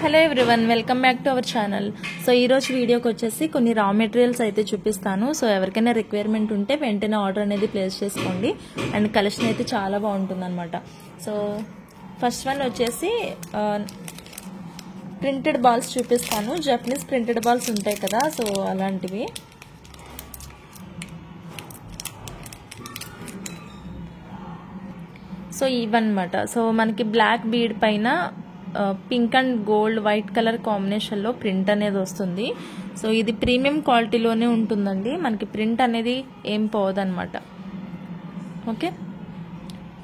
Hello everyone, welcome back to our channel. So ఈ రోజు వీడియోకి వచ్చేసి కొన్ని రా మెటీరియల్స్ అయితే చూపిస్తాను. సో ఎవరికైనా రిక్వైర్మెంట్ ఉంటే వెంటనే ఆర్డర్ అనేది ప్లేస్ చేసుకోండి. అండ్ కలెక్షన్ అయితే చాలా బాగుంటుంది అనమాట. సో ఫస్ట్ వన్ వచ్చేసి ప్రింటెడ్ బాల్స్ చూపిస్తాను. జపనీస్ ప్రింటెడ్ బాల్స్ ఉంటాయి కదా, సో అలాంటివి. సో ఇవన్నమాట. సో మనకి బ్లాక్ బీడ్ పైన pink and gold white colour కాంబినేషన్లో ప్రింట్ అనేది వస్తుంది. సో ఇది ప్రీమియం క్వాలిటీలోనే ఉంటుందండి, మనకి ప్రింట్ అనేది ఏం పోదన్నమాట. ఓకే,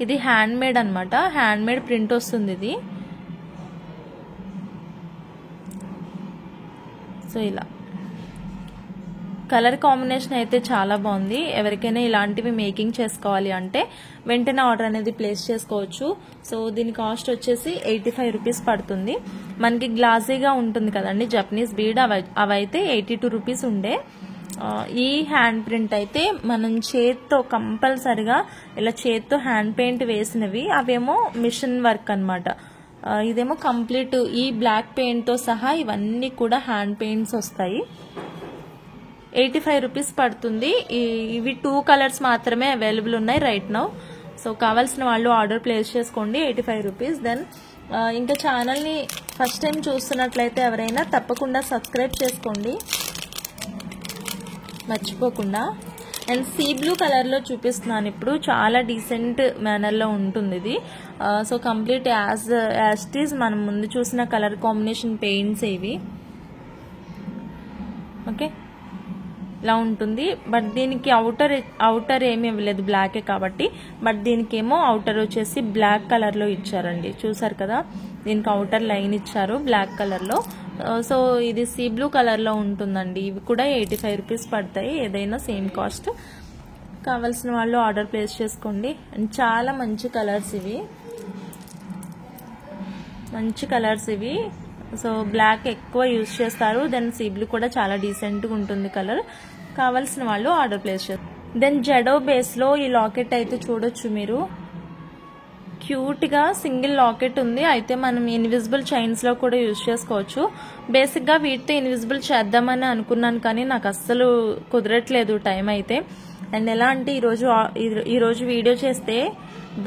ఇది హ్యాండ్ మేడ్ అనమాట, హ్యాండ్ మేడ్ ప్రింట్ వస్తుంది ఇది. సో ఇలా కలర్ కాంబినేషన్ అయితే చాలా బాగుంది. ఎవరికైనా ఇలాంటివి మేకింగ్ చేసుకోవాలి అంటే వెంటనే ఆర్డర్ అనేది ప్లేస్ చేసుకోవచ్చు. సో దీని కాస్ట్ వచ్చేసి 85 రూపీస్ పడుతుంది. మనకి గ్లాసీగా ఉంటుంది కదండి జపనీస్ బీడ్, అవైతే 82 రూపీస్ ఉండే. ఈ హ్యాండ్ ప్రింట్ అయితే మనం చేత్తో కంపల్సరిగా ఇలా చేత్తో హ్యాండ్ పెయింట్ వేసినవి, అవేమో మిషన్ వర్క్ అనమాట. ఇదేమో కంప్లీట్ ఈ బ్లాక్ పెయింట్ తో సహా ఇవన్నీ కూడా హ్యాండ్ పెయింట్స్ వస్తాయి. 85 రూపీస్ పడుతుంది. ఇవి 2 కలర్స్ మాత్రమే అవైలబుల్ ఉన్నాయి రైట్ నౌ. సో కావాల్సిన వాళ్ళు ఆర్డర్ ప్లేస్ చేసుకోండి, 85 రూపీస్. దెన్ ఇంకా ఛానల్ని ఫస్ట్ టైం చూస్తున్నట్లయితే ఎవరైనా తప్పకుండా సబ్స్క్రైబ్ చేసుకోండి మర్చిపోకుండా. అండ్ సీ బ్లూ కలర్లో చూపిస్తున్నాను ఇప్పుడు, చాలా డీసెంట్ మేనర్లో ఉంటుంది ఇది. So complete as it is మనం ముందు చూసిన కలర్ కాంబినేషన్ పెయింట్స్ ఇవి. ఓకే, ఇలా ఉంటుంది. బట్ దీనికి అవుటర్ ఏమి ఇవ్వలేదు, బ్లాకే కాబట్టి. బట్ దీనికి ఏమో అవుటర్ వచ్చేసి బ్లాక్ కలర్లో ఇచ్చారండి, చూసారు కదా. దీనికి అవుటర్ లైన్ ఇచ్చారు బ్లాక్ కలర్లో. సో ఇది సీ బ్లూ కలర్లో ఉంటుందండి. ఇవి కూడా 85 రూపీస్ పడతాయి, ఏదైనా సేమ్ కాస్ట్. కావాల్సిన వాళ్ళు ఆర్డర్ ప్లేస్ చేసుకోండి. అండ్ చాలా మంచి కలర్స్ ఇవి, మంచి కలర్స్ ఇవి. సో బ్లాక్ ఎక్కువ యూజ్ చేస్తారు. దెన్ సీ బ్లూ కూడా చాలా డీసెంట్గా ఉంటుంది కలర్. కావాల్సిన వాళ్ళు ఆర్డర్ ప్లేస్ చేస్తారు. దెన్ జడో బేస్లో ఈ లాకెట్ అయితే చూడొచ్చు మీరు. క్యూట్గా సింగిల్ లాకెట్ ఉంది, అయితే మనం ఇన్విజిబుల్ చైన్స్లో కూడా యూజ్ చేసుకోవచ్చు. బేసిక్గా వీటితో ఇన్విజిబుల్ చేద్దామని అనుకున్నాను, కానీ నాకు అస్సలు కుదరట్లేదు టైం అయితే. అండ్ ఎలా అంటే ఈరోజు వీడియో చేస్తే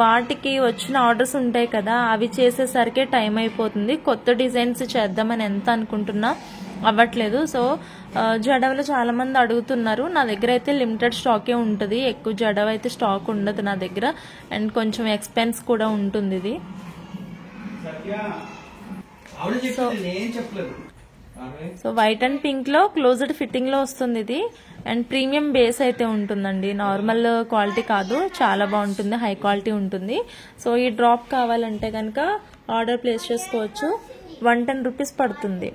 వాటికి వచ్చిన ఆర్డర్స్ ఉంటాయి కదా, అవి చేసేసరికి టైం అయిపోతుంది. కొత్త డిజైన్స్ చేద్దామని ఎంత అనుకుంటున్నా అవ్వట్లేదు. సో జడవలు చాలా మంది అడుగుతున్నారు. నా దగ్గర అయితే లిమిటెడ్ స్టాకే ఉంటుంది, ఎక్కువ జడవ అయితే స్టాక్ ఉండదు నా దగ్గర. అండ్ కొంచెం ఎక్స్పెన్స్ కూడా ఉంటుంది ఇది. సో వైట్ అండ్ పింక్ లో క్లోజ్డ్ ఫిట్టింగ్ లో వస్తుంది ఇది. అండ్ ప్రీమియం బేస్ అయితే ఉంటుందండి, నార్మల్ క్వాలిటీ కాదు, చాలా బాగుంటుంది, హై క్వాలిటీ ఉంటుంది. సో ఈ డ్రాప్ కావాలంటే కనుక ఆర్డర్ ప్లేస్ చేసుకోవచ్చు. 110 రూపీస్ పడుతుంది.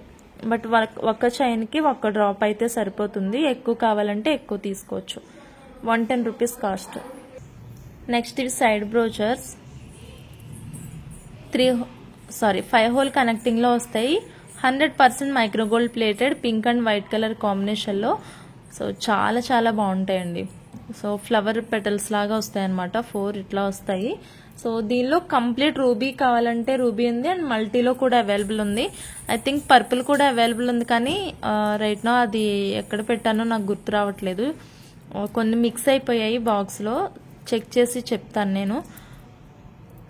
బట్ ఒక్క చైన్కి ఒక్క డ్రాప్ అయితే సరిపోతుంది, ఎక్కువ కావాలంటే ఎక్కువ తీసుకోవచ్చు. 110 రూపీస్ కాస్ట్. నెక్స్ట్ ఇవి సైడ్ బ్రోచర్స్, 5 హోల్ కనెక్టింగ్ లో వస్తాయి. 100% micro gold plated, pink and white colour కాంబినేషన్లో. సో చాలా చాలా బాగుంటాయండి. సో ఫ్లవర్ పెటల్స్ లాగా వస్తాయి అనమాట, 4 ఇట్లా వస్తాయి. సో దీనిలో కంప్లీట్ రూబీ కావాలంటే రూబీ ఉంది, అండ్ మల్టీలో కూడా అవైలబుల్ ఉంది. ఐ థింక్ పర్పుల్ కూడా అవైలబుల్ ఉంది, కానీ రైట్ నో అది ఎక్కడ పెట్టానో నాకు గుర్తు రావట్లేదు. కొన్ని మిక్స్ అయిపోయాయి బాక్స్లో, చెక్ చేసి చెప్తాను నేను.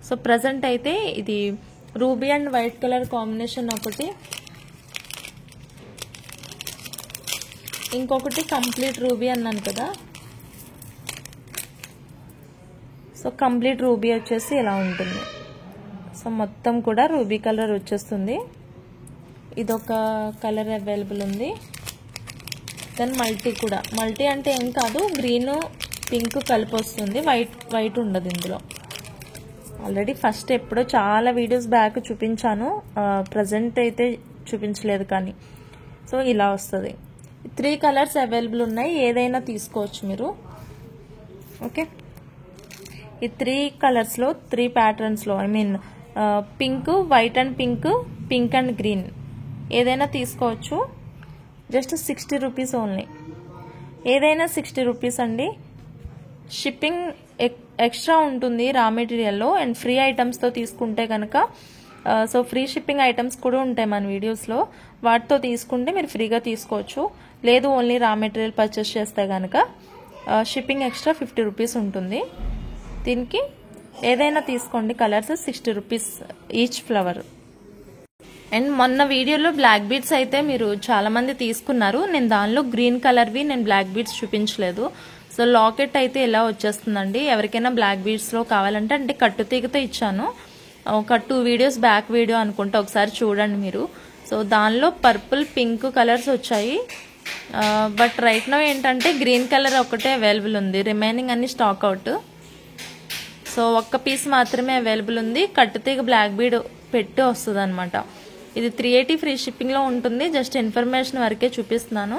సో ప్రజెంట్ అయితే ఇది ruby and white colour combination ఒకటి, ఇంకొకటి కంప్లీట్ రూబీ అన్నాను కదా. సో కంప్లీట్ రూబీ వచ్చేసి ఇలా ఉంటుంది. సో మొత్తం కూడా రూబీ కలర్ వచ్చేస్తుంది. ఇదొక కలర్ అవైలబుల్ ఉంది. దెన్ మల్టీ అంటే ఏం కాదు, గ్రీన్ పింక్ కలిపి వస్తుంది, వైట్ ఉండదు ఇందులో. ఆల్రెడీ ఫస్ట్ ఎప్పుడో చాలా వీడియోస్ బ్యాక్ చూపించాను, ప్రజెంట్ అయితే చూపించలేదు కానీ. సో ఇలా వస్తుంది. 3 కలర్స్ అవైలబుల్ ఉన్నాయి, ఏదైనా తీసుకోవచ్చు మీరు. ఓకే, ఈ 3 కలర్స్లో 3 ప్యాటర్న్స్లో, I mean pink, white and pink and green, ఏదైనా తీసుకోవచ్చు. జస్ట్ 60 రూపీస్ ఓన్లీ, ఏదైనా 60 రూపీస్ అండి. షిప్పింగ్ ఎక్స్ట్రా ఉంటుంది రా మెటీరియల్లో. అండ్ ఫ్రీ ఐటమ్స్తో తీసుకుంటే కనుక సో ఫ్రీ షిప్పింగ్ ఐటమ్స్ కూడా ఉంటాయి మన వీడియోస్లో. వాటితో తీసుకుంటే మీరు ఫ్రీగా తీసుకోవచ్చు. లేదు ఓన్లీ రా మెటీరియల్ పర్చేస్ చేస్తే కనుక షిప్పింగ్ ఎక్స్ట్రా 50 రూపీస్ ఉంటుంది. దీనికి ఏదైనా తీసుకోండి, colours 60 rupees each flower. And మొన్న వీడియోలో బ్లాక్ బీడ్స్ అయితే మీరు చాలా మంది తీసుకున్నారు. నేను దానిలో గ్రీన్ కలర్వి నేను బ్లాక్ బీడ్స్ చూపించలేదు. సో లాకెట్ అయితే ఇలా వచ్చేస్తుందండి. ఎవరికైనా బ్లాక్ బీడ్స్లో కావాలంటే అంటే కట్టుతీగతో ఇచ్చాను. ఒక 2 వీడియోస్ బ్యాక్ వీడియో అనుకుంటా, ఒకసారి చూడండి మీరు. సో దానిలో పర్పుల్ పింక్ కలర్స్ వచ్చాయి. బట్ రైట్ నో ఏంటంటే గ్రీన్ కలర్ ఒకటే అవైలబుల్ ఉంది, రిమైనింగ్ అన్ని స్టాక్ అవుట్. సో ఒక్క పీస్ మాత్రమే అవైలబుల్ ఉంది. కట్టుతీగ బ్లాక్ బీడ్ పెట్టి వస్తుంది అనమాట. ఇది 380 ఫ్రీ షిప్పింగ్లో ఉంటుంది. జస్ట్ ఇన్ఫర్మేషన్ వరకే చూపిస్తున్నాను.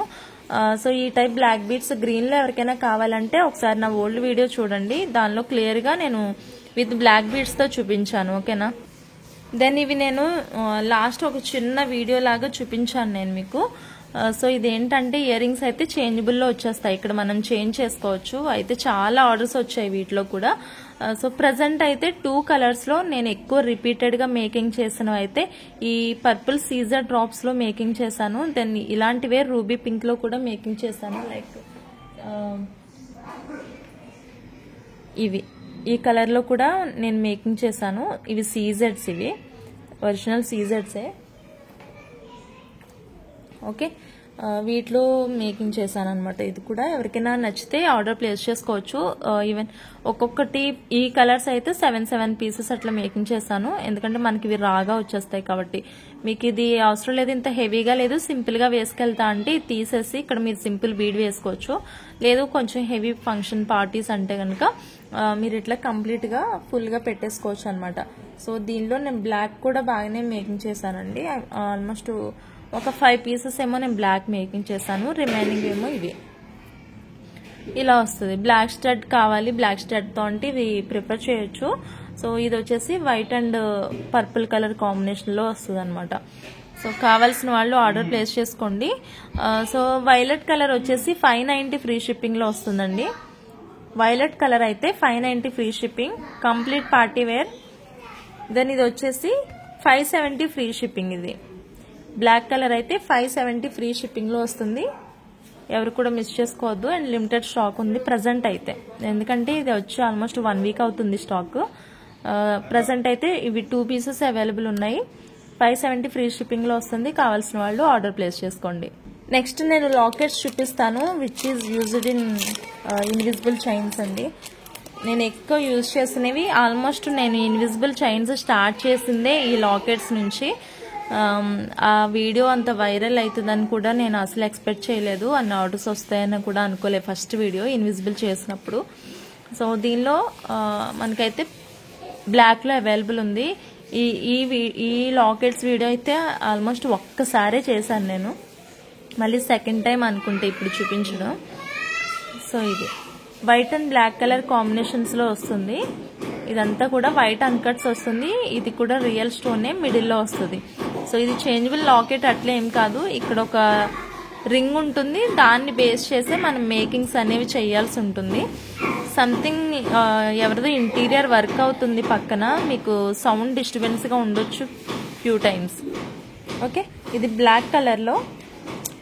సో ఈ టైప్ బ్లాక్ బీడ్స్ గ్రీన్లో ఎవరికైనా కావాలంటే ఒకసారి నా ఓల్డ్ వీడియో చూడండి. దానిలో క్లియర్గా నేను విత్ బ్లాక్ బీడ్స్తో చూపించాను. ఓకేనా. దెన్ ఇవి నేను లాస్ట్ ఒక చిన్న వీడియో లాగా చూపించాను నేను మీకు. సో ఇదేంటంటే ఇయర్ రింగ్స్ అయితే చేంజబుల్లో వచ్చేస్తాయి. ఇక్కడ మనం చేంజ్ చేసుకోవచ్చు. అయితే చాలా ఆర్డర్స్ వచ్చాయి వీటిలో కూడా. సో ప్రజెంట్ అయితే 2 కలర్స్లో నేను ఎక్కువ రిపీటెడ్గా మేకింగ్ చేసినవి అయితే ఈ పర్పుల్ సీజర్ డ్రాప్స్లో మేకింగ్ చేశాను. దెన్ ఇలాంటివే రూబీ పింక్లో కూడా మేకింగ్ చేశాను. లైక్ ఇవి ఈ కలర్లో కూడా నేను మేకింగ్ చేశాను. ఇవి సీజెడ్స్, ఇవి ఒరిజినల్ సీజెడ్సే. ఓకే, వీటిలో మేకింగ్ చేశాను అనమాట. ఇది కూడా ఎవరికైనా నచ్చితే ఆర్డర్ ప్లేస్ చేసుకోవచ్చు. ఈవెన్ ఒక్కొక్కటి ఈ కలర్స్ అయితే 7 పీసెస్ అట్లా మేకింగ్ చేశాను. ఎందుకంటే మనకి ఇవి రాగా వచ్చేస్తాయి కాబట్టి. మీకు ఇది అవసరం లేదు, ఇంత హెవీగా లేదు, సింపుల్గా వేసుకెళ్తా అంటే ఇది తీసేసి ఇక్కడ మీరు సింపుల్ బీడ్ వేసుకోవచ్చు. లేదు కొంచెం హెవీ ఫంక్షన్ పార్టీస్ అంటే కనుక మీరు ఇట్లా కంప్లీట్గా ఫుల్గా పెట్టేసుకోవచ్చు అనమాట. సో దీనిలో నేను బ్లాక్ కూడా బాగానే మేకింగ్ చేశానండి. ఆల్మోస్ట్ ఒక 5 పీసెస్ ఏమో నేను బ్లాక్ మేకింగ్ చేశాను, రిమైనింగ్ ఏమో ఇవి. ఇలా వస్తుంది. బ్లాక్ స్టడ్ కావాలి, బ్లాక్ స్టడ్తో అంటే ఇది ప్రిఫర్ చేయొచ్చు. సో ఇది వచ్చేసి వైట్ అండ్ పర్పుల్ కలర్ కాంబినేషన్లో వస్తుంది అనమాట. సో కావాల్సిన వాళ్ళు ఆర్డర్ ప్లేస్ చేసుకోండి. సో వైలెట్ కలర్ వచ్చేసి 590 ఫ్రీ షిప్పింగ్లో వస్తుందండి. వైలెట్ కలర్ అయితే 590 free shipping, complete party wear. Then ఇది వచ్చేసి 570 ఫ్రీ షిప్పింగ్. ఇది బ్లాక్ కలర్ అయితే 570 ఫ్రీ షిప్పింగ్లో వస్తుంది. ఎవరు కూడా మిస్ చేసుకోవద్దు. అండ్ లిమిటెడ్ స్టాక్ ఉంది ప్రజెంట్ అయితే, ఎందుకంటే ఇది వచ్చి ఆల్మోస్ట్ 1 వీక్ అవుతుంది స్టాక్. ప్రజెంట్ అయితే ఇవి 2 పీసెస్ అవైలబుల్ ఉన్నాయి. 570 ఫ్రీ షిప్పింగ్లో వస్తుంది. కావాల్సిన వాళ్ళు ఆర్డర్ ప్లేస్ చేసుకోండి. నెక్స్ట్ నేను లాకెట్స్ చూపిస్తాను, which is used in invisible chains అండి. నేను ఎక్కువ యూజ్ చేసినవి ఆల్మోస్ట్ నేను ఇన్విజిబుల్ చైన్స్ స్టార్ట్ చేసిందే ఈ లాకెట్స్ నుంచి. ఆ వీడియో అంత వైరల్ అవుతుందని కూడా నేను అసలు ఎక్స్పెక్ట్ చేయలేదు. అన్ని ఆర్డర్స్ వస్తాయని కూడా అనుకోలేదు ఫస్ట్ వీడియో ఇన్విజిబుల్ చేసినప్పుడు. సో దీనిలో మనకైతే బ్లాక్లో అవైలబుల్ ఉంది. ఈ లాకెట్స్ వీడియో అయితే ఆల్మోస్ట్ ఒక్కసారే చేశాను నేను, మళ్ళీ సెకండ్ టైం అనుకుంటే ఇప్పుడు చూపించడం. సో ఇది వైట్ అండ్ బ్లాక్ కలర్ కాంబినేషన్స్లో వస్తుంది. ఇదంతా కూడా వైట్ అన్కట్స్ వస్తుంది. ఇది కూడా రియల్ స్టోనే మిడిల్లో వస్తుంది. సో ఇది చేంజబుల్ లాకెట్ అట్లా ఏం కాదు. ఇక్కడ ఒక రింగ్ ఉంటుంది, దాన్ని బేస్ చేసే మనం మేకింగ్స్ అనేవి చేయాల్సి ఉంటుంది. సంథింగ్ ఎవరిదో ఇంటీరియర్ వర్క్ అవుతుంది పక్కన, మీకు సౌండ్ డిస్టర్బెన్స్గా ఉండొచ్చు ఫ్యూ టైమ్స్. ఓకే, ఇది బ్లాక్ కలర్లో.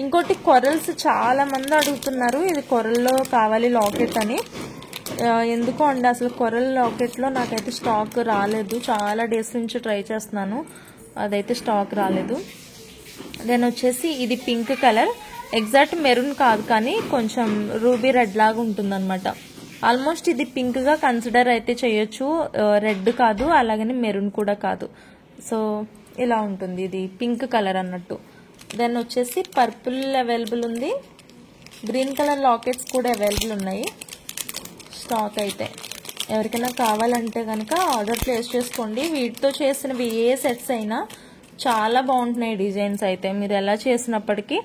ఇంకోటి కొరల్స్ చాలా మంది అడుగుతున్నారు, ఇది కొరల్లో కావాలి లాకెట్ అని. ఎందుకో అండి అసలు కొరల్ లాకెట్లో నాకైతే స్టాక్ రాలేదు. చాలా డేస్ నుంచి ట్రై చేస్తున్నాను, అదైతే స్టాక్ రాలేదు. దెన్ వచ్చేసి ఇది పింక్ కలర్, ఎగ్జాక్ట్ మెరూన్ కాదు కానీ కొంచెం రూబీ రెడ్ లాగా ఉంటుందన్నమాట. ఆల్మోస్ట్ ఇది పింక్గా కన్సిడర్ అయితే చేయొచ్చు, రెడ్ కాదు అలాగని మెరూన్ కూడా కాదు. సో ఇలా ఉంటుంది, ఇది పింక్ కలర్ అన్నట్టు. దెన్ వచ్చేసి పర్పుల్ అవైలబుల్ ఉంది, గ్రీన్ కలర్ లాకెట్స్ కూడా అవైలబుల్ ఉన్నాయి స్టాక్ అయితే. ఎవరికైనా కావాలంటే కనుక ఆర్డర్ ప్లేస్ చేసుకోండి. వీటితో చేసినవి ఏ సెట్స్ అయినా చాలా బాగుంటున్నాయి డిజైన్స్ అయితే. మీరు ఎలా చేసినప్పటికీ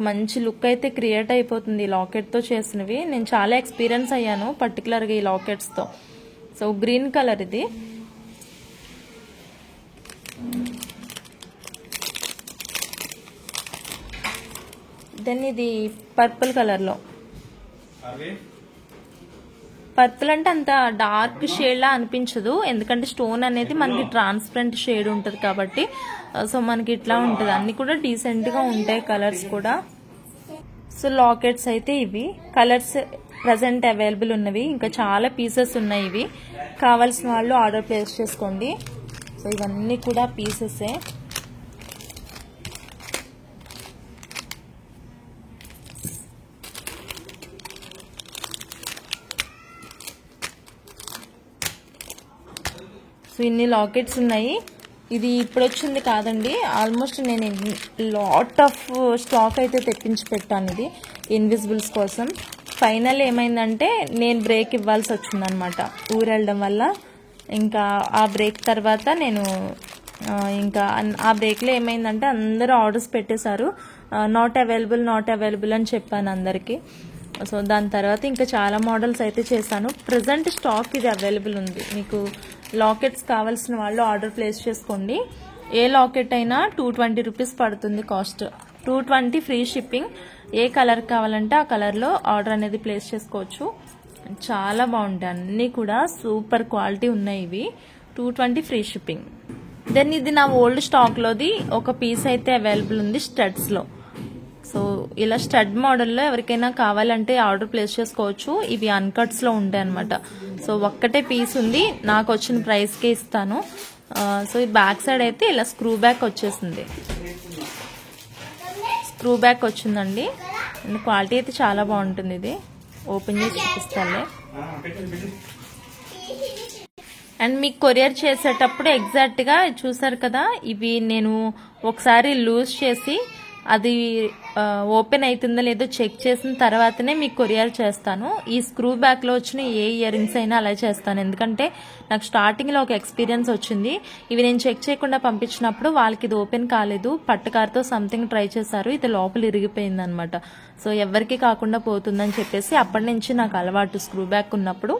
మంచి లుక్ అయితే క్రియేట్ అయిపోతుంది ఈ లాకెట్తో చేసినవి. నేను చాలా ఎక్స్పీరియన్స్ అయ్యాను పర్టికులర్గా ఈ లాకెట్స్తో. సో గ్రీన్ కలర్ ఇది. దెన్ ఇది పర్పుల్ కలర్లో. పర్పుల్ అంటే అంత డార్క్ షేడ్ లా అనిపించదు, ఎందుకంటే స్టోన్ అనేది మనకి ట్రాన్స్పరెంట్ షేడ్ ఉంటుంది కాబట్టి. సో మనకి ఇట్లా ఉంటుంది, అన్ని కూడా డీసెంట్ గా ఉంటాయి కలర్స్ కూడా. సో లాకెట్స్ అయితే ఇవి కలర్స్ ప్రజెంట్ అవైలబుల్ ఉన్నవి, ఇంకా చాలా పీసెస్ ఉన్నాయి. ఇవి కావాల్సిన వాళ్ళు ఆర్డర్ ప్లేస్ చేసుకోండి. సో ఇవన్నీ కూడా పీసెసే. సో ఇన్ని లాకెట్స్ ఉన్నాయి. ఇది ఇప్పుడు వచ్చింది కాదండి, ఆల్మోస్ట్ నేను లాట్ ఆఫ్ స్టాక్ అయితే తెప్పించి పెట్టాను ఇది ఇన్విజిబుల్స్ కోసం. ఫైనల్ ఏమైందంటే నేను బ్రేక్ ఇవ్వాల్సి వచ్చిందనమాట ఊరు వెళ్ళడం వల్ల. ఇంకా ఆ బ్రేక్ తర్వాత నేను ఇంకా ఆ బ్రేక్లో ఏమైందంటే అందరూ ఆర్డర్స్ పెట్టేశారు, నాట్ అవైలబుల్ అని చెప్పాను అందరికీ. సో దాని తర్వాత ఇంకా చాలా మోడల్స్ అయితే చేశాను. ప్రజెంట్ స్టాక్ ఇది అవైలబుల్ ఉంది. మీకు లాకెట్స్ కావాల్సిన వాళ్ళు ఆర్డర్ ప్లేస్ చేసుకోండి. ఏ లాకెట్ అయినా 220 రూపీస్ పడుతుంది కాస్ట్, 220 ఫ్రీ షిప్పింగ్. ఏ కలర్ కావాలంటే ఆ కలర్లో ఆర్డర్ అనేది ప్లేస్ చేసుకోవచ్చు. చాలా బాగుంటాయి, అన్నీ కూడా సూపర్ క్వాలిటీ ఉన్నాయి ఇవి. 220 ఫ్రీ షిప్పింగ్. దెన్ ఇది నా ఓల్డ్ స్టాక్లోది ఒక పీస్ అయితే అవైలబుల్ ఉంది స్టడ్స్లో. సో ఇలా స్టడ్ మోడల్లో ఎవరికైనా కావాలంటే ఆర్డర్ ప్లేస్ చేసుకోవచ్చు. ఇవి అన్కట్స్లో ఉంటాయి అనమాట. సో ఒక్కటే పీస్ ఉంది, నాకు వచ్చిన ప్రైస్కే ఇస్తాను. సో ఈ బ్యాక్ సైడ్ అయితే ఇలా స్క్రూ బ్యాక్ వచ్చేసింది, స్క్రూ బ్యాక్ వచ్చిందండి. క్వాలిటీ అయితే చాలా బాగుంటుంది. ఇది ఓపెన్ చేసి చూపిస్తాలే. అండ్ మీకు కొరియర్ చేసేటప్పుడు ఎగ్జాక్ట్గా చూసారు కదా, ఇవి నేను ఒకసారి లూజ్ చేసి అది ఓపెన్ అవుతుందో లేదో చెక్ చేసిన తర్వాతనే మీకు కొరియర్ చేస్తాను. ఈ స్క్రూ బ్యాక్లో వచ్చిన ఏ ఇయర్ రింగ్స్ అయినా అలా చేస్తాను, ఎందుకంటే నాకు స్టార్టింగ్లో ఒక ఎక్స్పీరియన్స్ వచ్చింది. ఇవి నేను చెక్ చేయకుండా పంపించినప్పుడు వాళ్ళకి ఇది ఓపెన్ కాలేదు, పట్టుకారుతో సంథింగ్ ట్రై చేశారు, ఇది లోపల ఇరిగిపోయింది అనమాట. సో ఎవరికి కాకుండా పోతుందని చెప్పేసి అప్పటి నుంచి నాకు అలవాటు స్క్రూ బ్యాక్ ఉన్నప్పుడు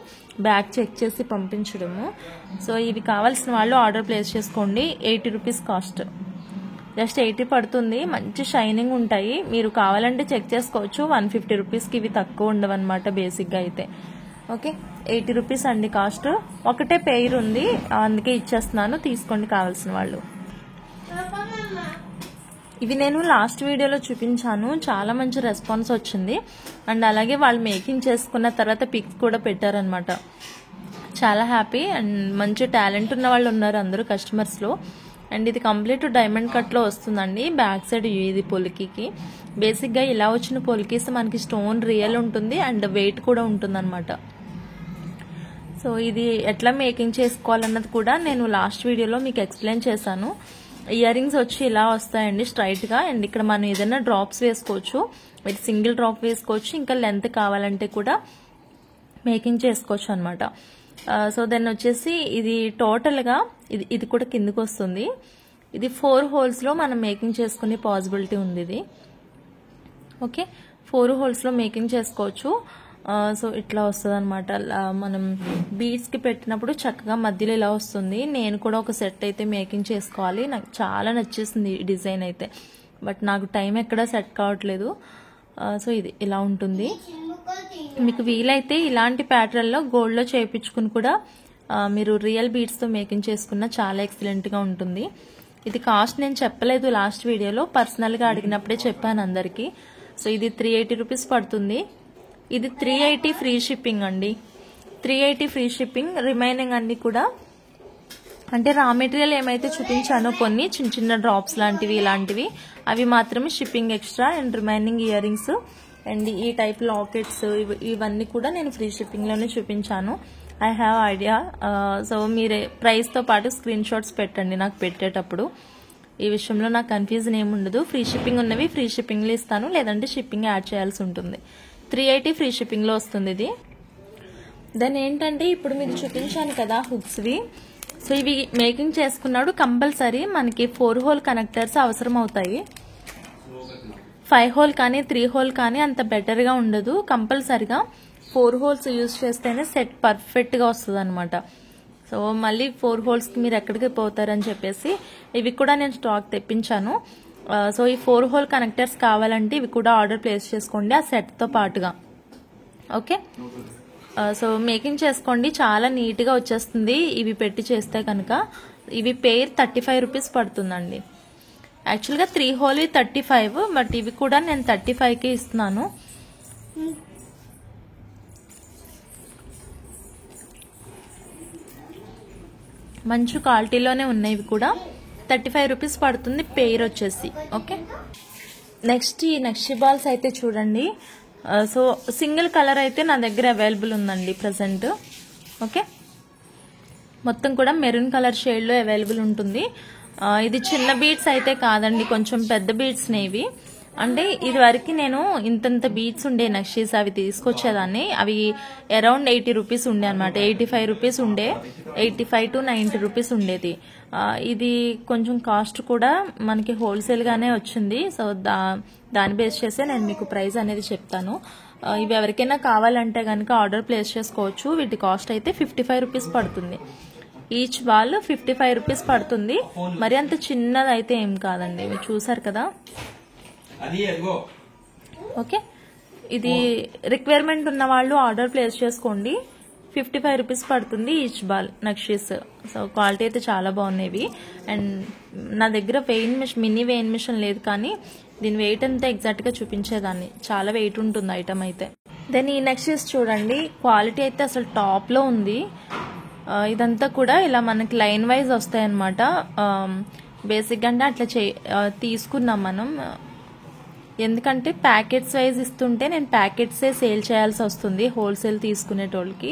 బ్యాగ్ చెక్ చేసి పంపించడము. సో ఇవి కావాల్సిన వాళ్ళు ఆర్డర్ ప్లేస్ చేసుకోండి. 80 రూపీస్ కాస్ట్, జస్ట్ 80 పడుతుంది. మంచి షైనింగ్ ఉంటాయి, మీరు కావాలంటే చెక్ చేసుకోవచ్చు. 150 రూపీస్కి ఇవి తక్కువ ఉండవు అనమాట బేసిక్గా అయితే. ఓకే, 80 రూపీస్ అండి కాస్ట్. ఒకటే పెయిర్ ఉంది, అందుకే ఇచ్చేస్తున్నాను, తీసుకోండి కావాల్సిన వాళ్ళు. ఇవి నేను లాస్ట్ వీడియోలో చూపించాను, చాలా మంచి రెస్పాన్స్ వచ్చింది. అండ్ అలాగే వాళ్ళు మేకింగ్ చేసుకున్న తర్వాత పిక్స్ కూడా పెట్టారనమాట. చాలా హ్యాపీ. అండ్ మంచి టాలెంట్ ఉన్న వాళ్ళు ఉన్నారు అందరూ కస్టమర్స్లో. అండ్ ఇది కంప్లీట్ డైమండ్ కట్లో వస్తుందండి. బ్యాక్ సైడ్ ఇది పొలికీకి. బేసిక్గా ఇలా వచ్చిన పొలికీస్ మనకి స్టోన్ రియల్ ఉంటుంది అండ్ వెయిట్ కూడా ఉంటుంది అనమాట. సో ఇది ఎట్లా మేకింగ్ చేసుకోవాలన్నది కూడా నేను లాస్ట్ వీడియోలో మీకు ఎక్స్ప్లెయిన్ చేశాను. ఇయర్ రింగ్స్ వచ్చి ఇలా వస్తాయండి స్ట్రైట్గా. అండ్ ఇక్కడ మనం ఏదైనా డ్రాప్స్ వేసుకోవచ్చు, ఇది సింగిల్ డ్రాప్ వేసుకోవచ్చు, ఇంకా లెంత్ కావాలంటే కూడా మేకింగ్ చేసుకోవచ్చు అనమాట. సో దెన్ వచ్చేసి ఇది టోటల్గా ఇది కూడా కిందకు వస్తుంది. ఇది 4 హోల్స్లో మనం మేకింగ్ చేసుకునే పాసిబిలిటీ ఉంది ఇది. ఓకే, 4 హోల్స్లో మేకింగ్ చేసుకోవచ్చు. సో ఇట్లా వస్తుంది అనమాట. మనం బీడ్స్కి పెట్టినప్పుడు చక్కగా మధ్యలో ఇలా వస్తుంది. నేను కూడా ఒక సెట్ అయితే మేకింగ్ చేసుకోవాలి, నాకు చాలా నచ్చేసింది ఈ డిజైన్ అయితే, బట్ నాకు టైం ఎక్కడా సెట్ కావట్లేదు. సో ఇది ఇలా ఉంటుంది. మీకు వీలైతే ఇలాంటి ప్యాటర్న్లో గోల్డ్లో చేయించుకుని కూడా మీరు రియల్ బీడ్స్తో మేకింగ్ చేసుకున్న చాలా ఎక్సలెంట్గా ఉంటుంది. ఇది కాస్ట్ నేను చెప్పలేదు లాస్ట్ వీడియోలో, పర్సనల్గా అడిగినప్పుడే చెప్పాను అందరికీ. సో ఇది 380 రూపీస్ పడుతుంది. ఇది 380 ఫ్రీ షిప్పింగ్ అండి, 380 ఫ్రీ షిప్పింగ్. రిమైనింగ్ అన్ని కూడా అంటే రా మెటీరియల్ ఏమైతే చూపించానో కొన్ని చిన్న చిన్న డ్రాప్స్ లాంటివి ఇలాంటివి, అవి మాత్రమే shipping extra. And remaining ear rings and ఈ టైప్ లాకెట్స్ ఇవన్నీ కూడా నేను ఫ్రీ షిప్పింగ్లోనే చూపించాను. I have idea. సో మీరే ప్రైస్తో పాటు స్క్రీన్ షాట్స్ పెట్టండి నాకు పెట్టేటప్పుడు. ఈ విషయంలో నాకు కన్ఫ్యూజన్ ఏముండదు. ఫ్రీ షిప్పింగ్ ఉన్నవి ఫ్రీ షిప్పింగ్లో ఇస్తాను, లేదంటే షిప్పింగ్ యాడ్ చేయాల్సి ఉంటుంది. 380 ఫ్రీ షిప్పింగ్లో వస్తుంది ఇది. దెన్ ఏంటంటే ఇప్పుడు మీకు చూపించాను కదా హుక్స్వి. సో ఇవి మేకింగ్ చేసుకున్నాడు కంపల్సరీ మనకి 4 హోల్ కనెక్టర్స్ అవసరం అవుతాయి. 5 హోల్ కానీ 3 హోల్ కానీ అంత బెటర్గా ఉండదు. కంపల్సరిగా 4 హోల్స్ యూజ్ చేస్తేనే సెట్ పర్ఫెక్ట్గా వస్తుంది అనమాట. సో మళ్ళీ 4 హోల్స్కి మీరు ఎక్కడికి పోతారని చెప్పేసి ఇవి కూడా నేను స్టాక్ తెప్పించాను. సో ఈ 4 హోల్ కనెక్టర్స్ కావాలంటే ఇవి కూడా ఆర్డర్ ప్లేస్ చేసుకోండి ఆ సెట్తో పాటుగా. ఓకే, సో మేకింగ్ చేసుకోండి, చాలా నీట్గా వచ్చేస్తుంది ఇవి పెట్టి చేస్తే కనుక. ఇవి పెయిర్ 35 రూపీస్ పడుతుందండి. యాక్చువల్గా 3 హోల్ 35, బట్ ఇవి కూడా నేను 35కి ఇస్తున్నాను. మంచి క్వాలిటీలోనే ఉన్నాయి ఇవి కూడా. 35 రూపీస్ పడుతుంది పెయిర్ వచ్చేసి. ఓకే, నెక్స్ట్ ఈ నక్షి బాల్స్ అయితే చూడండి. సో సింగిల్ కలర్ అయితే నా దగ్గర అవైలబుల్ ఉందండి ప్రజెంట్. ఓకే, మొత్తం కూడా మెరూన్ కలర్ షేడ్లో అవైలబుల్ ఉంటుంది. ఇది చిన్న బీడ్స్ అయితే కాదండి, కొంచెం పెద్ద బీడ్స్ ఇవి. అంటే ఇది వరకు నేను ఇంతంత బీడ్స్ ఉండే నక్షీస్ అవి తీసుకొచ్చేదాన్ని. అవి అరౌండ్ 80 రూపీస్ ఉండే అనమాట. 85 రూపీస్ ఉండే, 85 to 90 రూపీస్ ఉండేది. ఇది కొంచెం కాస్ట్ కూడా మనకి హోల్సేల్గానే వచ్చింది. సో దాన్ని బేస్ చేసే నేను మీకు ప్రైస్ అనేది చెప్తాను. ఇవి ఎవరికైనా కావాలంటే కనుక ఆర్డర్ ప్లేస్ చేసుకోవచ్చు. వీటి కాస్ట్ అయితే 55 రూపీస్ పడుతుంది. ఈచ్ బాల్ 55 రూపీస్ పడుతుంది. మరి అంత చిన్నది అయితే ఏం కాదండి, మీరు చూసారు కదా. ఓకే, ఇది రిక్వైర్మెంట్ ఉన్న వాళ్ళు ఆర్డర్ ప్లేస్ చేసుకోండి. 55 రూపీస్ పడుతుంది ఈచ్ బాల్ నక్షీస్. సో క్వాలిటీ అయితే చాలా బాగున్నాయి. అండ్ నా దగ్గర మినీ వెయిన్ మిషన్ లేదు, కానీ దీని వెయిట్ అంతా ఎగ్జాక్ట్గా చూపించేదాన్ని. చాలా వెయిట్ ఉంటుంది ఐటమ్ అయితే. దెన్ ఈ నక్షీస్ చూడండి, క్వాలిటీ అయితే అసలు టాప్లో ఉంది. ఇదంతా కూడా ఇలా మనకి లైన్ వైజ్ వస్తాయి అన్నమాట. బేసిక్గా అంటే అట్లా తీసుకున్నాం మనం. ఎందుకంటే ప్యాకెట్స్ వైజ్ ఇస్తుంటే నేను ప్యాకెట్సే సేల్ చేయాల్సి వస్తుంది హోల్సేల్ తీసుకునేటోళ్ళకి.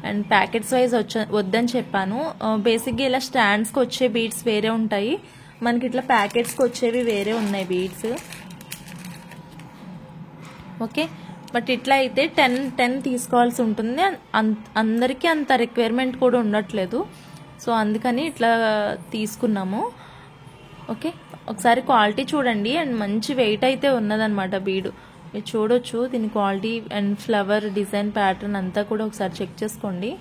అండ్ ప్యాకెట్స్ వైజ్ వద్దని చెప్పాను. బేసిక్గా ఇలా స్టాండ్స్కి వచ్చే బీడ్స్ వేరే ఉంటాయి, మనకి ఇట్లా ప్యాకెట్స్కి వచ్చేవి వేరే ఉన్నాయి బీడ్స్. ఓకే, బట్ ఇట్లా అయితే 10 తీసుకోవాల్సి ఉంటుంది. అందరికీ అంత రిక్వైర్మెంట్ కూడా ఉండట్లేదు. సో అందుకని ఇట్లా తీసుకున్నాము. ఓకే, ఒకసారి క్వాలిటీ చూడండి. అండ్ మంచి వెయిట్ అయితే ఉన్నదన్నమాట బీడు. మీరు చూడొచ్చు దీని quality and flower design pattern అంతా కూడా ఒకసారి చెక్ చేసుకోండి.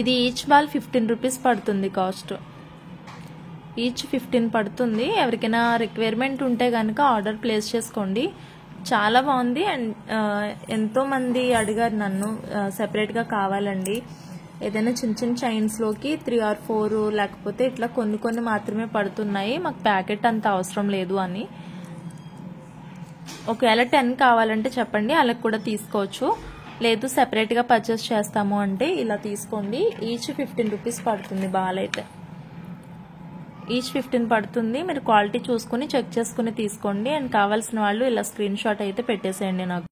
ఇది ఈచ్ బాల్ 15 రూపీస్ పడుతుంది కాస్ట్. ఈచ్ 15 పడుతుంది. ఎవరికైనా రిక్వైర్మెంట్ ఉంటే కనుక ఆర్డర్ ప్లేస్ చేసుకోండి. చాలా బాగుంది. అండ్ ఎంతో మంది అడిగారు నన్ను సెపరేట్గా కావాలండి, ఏదైనా చిన్న చిన్న చైన్స్లోకి 3 or 4 లేకపోతే ఇట్లా కొన్ని మాత్రమే పడుతున్నాయి, మాకు ప్యాకెట్ అంత అవసరం లేదు అని. ఒకవేళ 10 కావాలంటే చెప్పండి, అలా కూడా తీసుకోవచ్చు. లేదు సెపరేట్గా పర్చేస్ చేస్తాము అంటే ఇలా తీసుకోండి. ఈచ్ 15 రూపీస్ పడుతుంది బాల్ అయితే. ఈచ్ 15 పడుతుంది. మీరు క్వాలిటీ చూసుకుని చెక్ చేసుకుని తీసుకోండి. అండ్ కావాల్సిన వాళ్ళు ఇలా స్క్రీన్ షాట్ అయితే పెట్టేసేయండి నాకు.